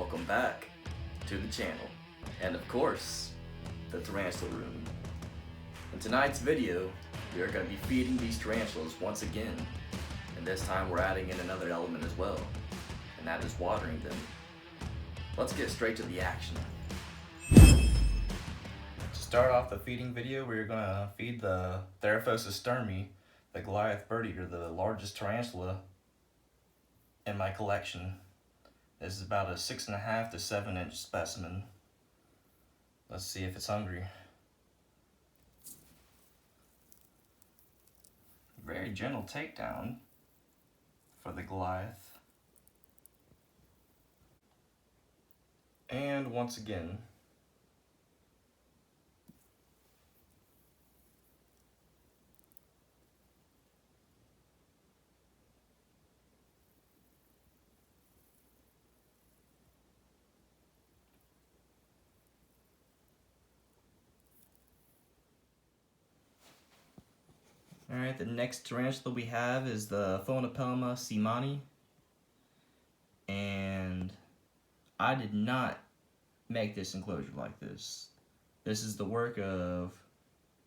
welcome back to the channel, and of course, the Tarantula Room. In tonight's video, we are going to be feeding these tarantulas once again, and this time we're adding in another element as well, and that is watering them. Let's get straight to the action. To start off the feeding video, we're going to feed the Tarantulas sturmi, the Goliath bird eater, the largest tarantula in my collection. This is about a 6.5 to 7 inch specimen. Let's see if it's hungry. Very gentle takedown for the Goliath. And once again. Alright, the next tarantula we have is the Phonopelma seemani. And I did not make this enclosure like this. This is the work of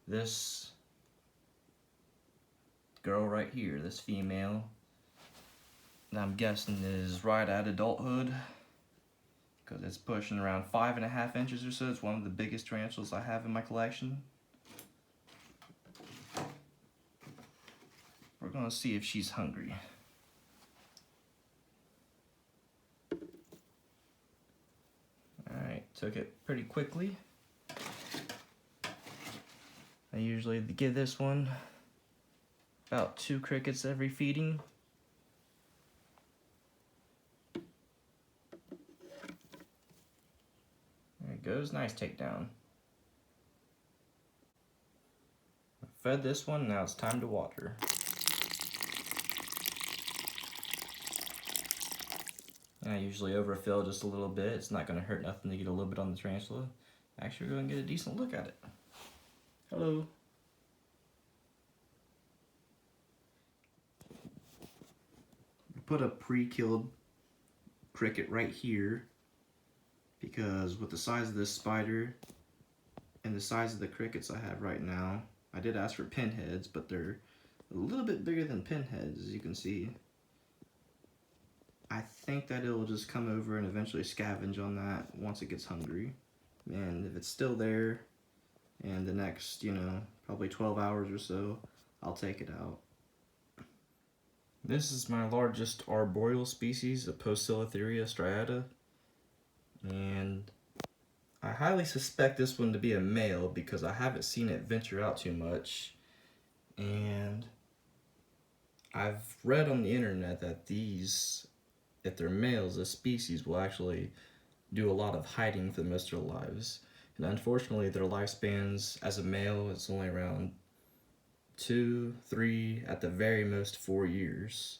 this girl right here, this female. And I'm guessing is right at adulthood, because it's pushing around 5.5 inches or so. It's one of the biggest tarantulas I have in my collection. We're gonna see if she's hungry. Alright, took it pretty quickly. I usually give this one about 2 crickets every feeding. There it goes, nice takedown. I fed this one, now it's time to water. I usually overfill just a little bit. It's not going to hurt nothing to get a little bit on the tarantula. Actually, we're going to get a decent look at it. Hello. Put a pre-killed cricket right here, because with the size of this spider and the size of the crickets I have right now, I did ask for pinheads, but they're a little bit bigger than pinheads, as you can see. I think that it'll just come over and eventually scavenge on that once it gets hungry. And if it's still there in the next, probably 12 hours or so, I'll take it out. This is my largest arboreal species, a Poecilotheria striata. And I highly suspect this one to be a male because I haven't seen it venture out too much. And I've read on the internet that these, if they're males, this species will actually do a lot of hiding for most of their lives. And unfortunately, their lifespans as a male is only around 2, 3, at the very most 4 years.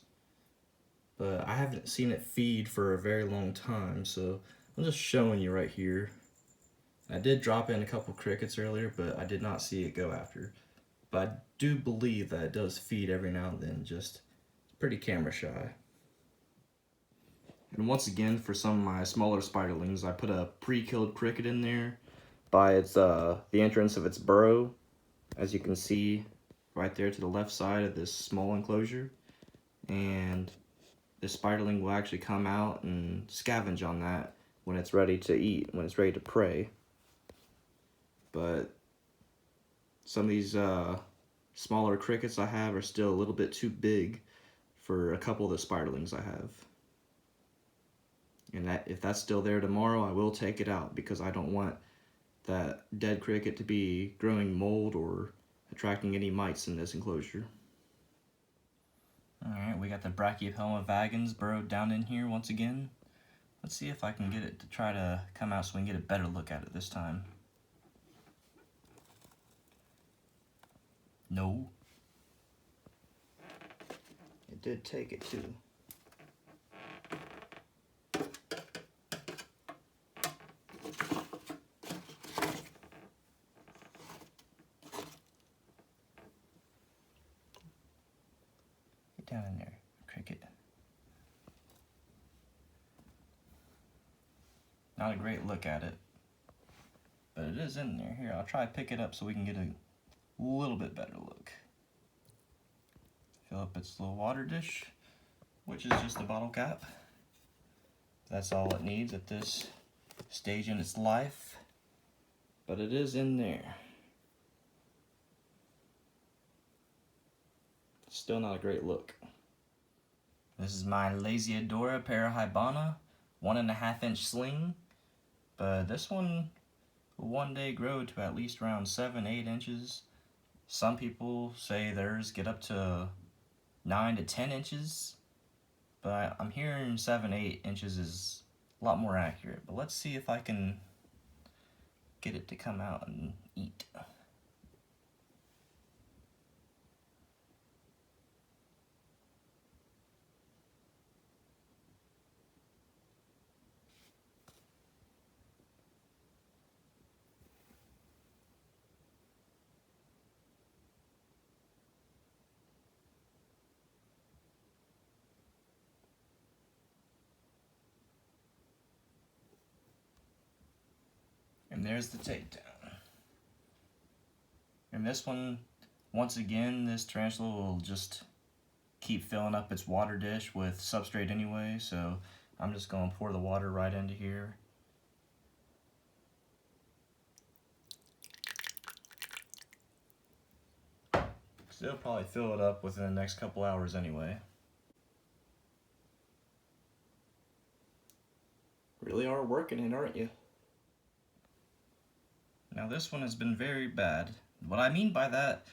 But I haven't seen it feed for a very long time, so I'm just showing you right here. I did drop in a couple crickets earlier, but I did not see it go after. But I do believe that it does feed every now and then, just pretty camera shy. And once again, for some of my smaller spiderlings, I put a pre-killed cricket in there by its the entrance of its burrow, as you can see right there to the left side of this small enclosure. And this spiderling will actually come out and scavenge on that when it's ready to eat, when it's ready to prey. But some of these smaller crickets I have are still a little bit too big for a couple of the spiderlings I have. And if that's still there tomorrow, I will take it out because I don't want that dead cricket to be growing mold or attracting any mites in this enclosure. Alright, we got the Brachypelma vagans burrowed down in here once again. Let's see if I can get it to try to come out so we can get a better look at it this time. No. It did take it too. Down in there, cricket. Not a great look at it, but it is in there. Here, I'll try to pick it up so we can get a little bit better look. Fill up its little water dish, which is just a bottle cap. That's all it needs at this stage in its life, but it is in there. Still not a great look. This is my Lasiodora Parahybana 1.5 inch sling, but this one will one day grow to at least around 7-8 inches. Some people say theirs get up to 9 to 10 inches, but I'm hearing 7-8 inches is a lot more accurate. But let's see if I can get it to come out and eat. And there's the takedown. And this one, once again, this tarantula will just keep filling up its water dish with substrate anyway, so I'm just going to pour the water right into here. So it'll probably fill it up within the next couple hours anyway. Really are working it, aren't you? Now this one has been very bad. What I mean by that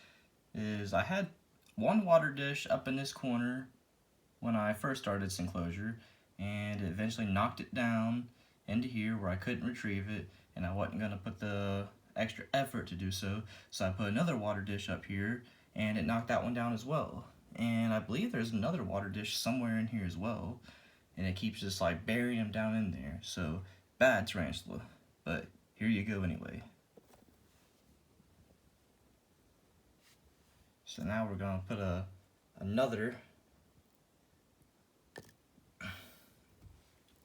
is I had one water dish up in this corner when I first started its enclosure, and it eventually knocked it down into here where I couldn't retrieve it, and I wasn't going to put the extra effort to do so, so I put another water dish up here, and it knocked that one down as well. And I believe there's another water dish somewhere in here as well, and it keeps just like burying them down in there. So bad tarantula, but here you go anyway. So now we're going to put another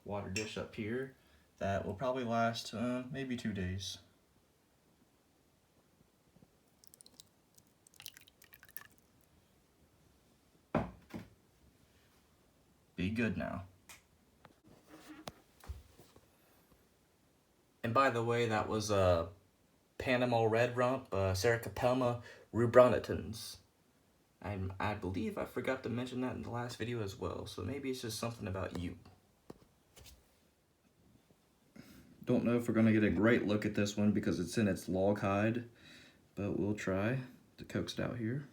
water dish up here that will probably last maybe 2 days. Be good now. And by the way, that was Panama Red Rump, Sericopelma rubronitans. I believe I forgot to mention that in the last video as well, so maybe it's just something about you. Don't know if we're going to get a great look at this one because it's in its log hide, but we'll try to coax it out here.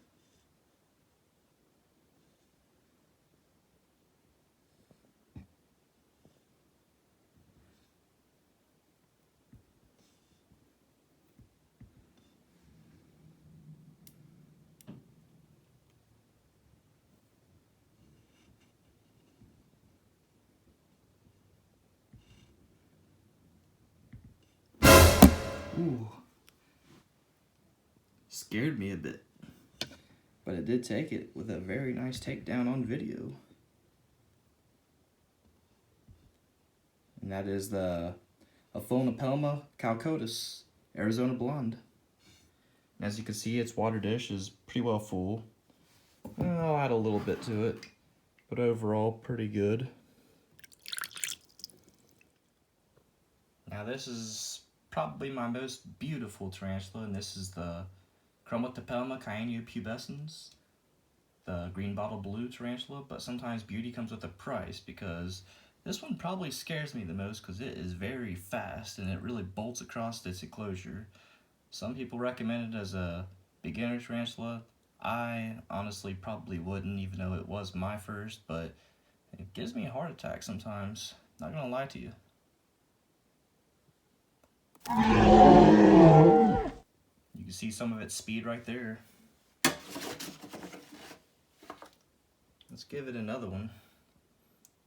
Ooh. Scared me a bit. But it did take it with a very nice takedown on video. And that is the Aphonopelma calcotus, Arizona Blonde. And as you can see, its water dish is pretty well full. I'll add a little bit to it, but overall pretty good. Now this is probably my most beautiful tarantula, and this is the Chromotopelma cyanopubescens, the green bottle blue tarantula, but sometimes beauty comes with a price because this one probably scares me the most because it is very fast and it really bolts across its enclosure. Some people recommend it as a beginner tarantula. I honestly probably wouldn't, even though it was my first, but it gives me a heart attack sometimes. Not gonna lie to you. You can see some of its speed right there. Let's give it another one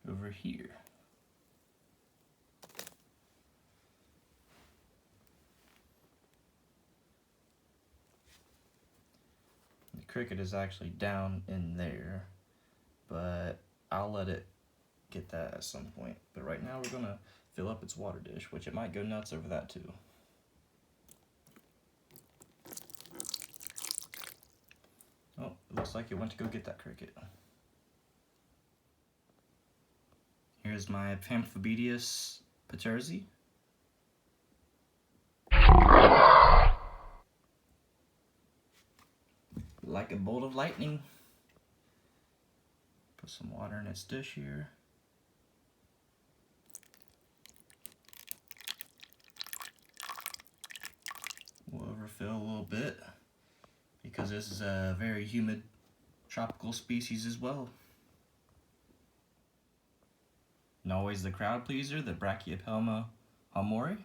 over here. The cricket is actually down in there, but I'll let it get that at some point. But right now we're gonna fill up its water dish, which it might go nuts over that too. Oh, it looks like it went to go get that cricket. Here's my Pamphibedius paterzi. Like a bolt of lightning. Put some water in its dish here. We'll overfill a little bit because this is a very humid tropical species as well. And always the crowd pleaser, the Brachypelma hamori.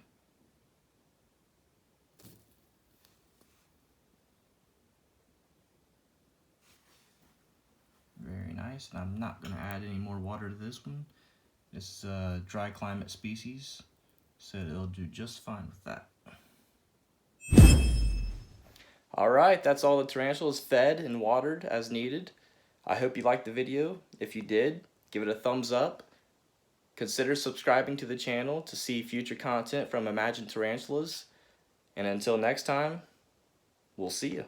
Very nice, and I'm not going to add any more water to this one. This is a dry climate species, so it'll do just fine with that. Alright, that's all the tarantulas fed and watered as needed. I hope you liked the video. If you did, give it a thumbs up. Consider subscribing to the channel to see future content from Imagine Tarantulas. And until next time, we'll see you.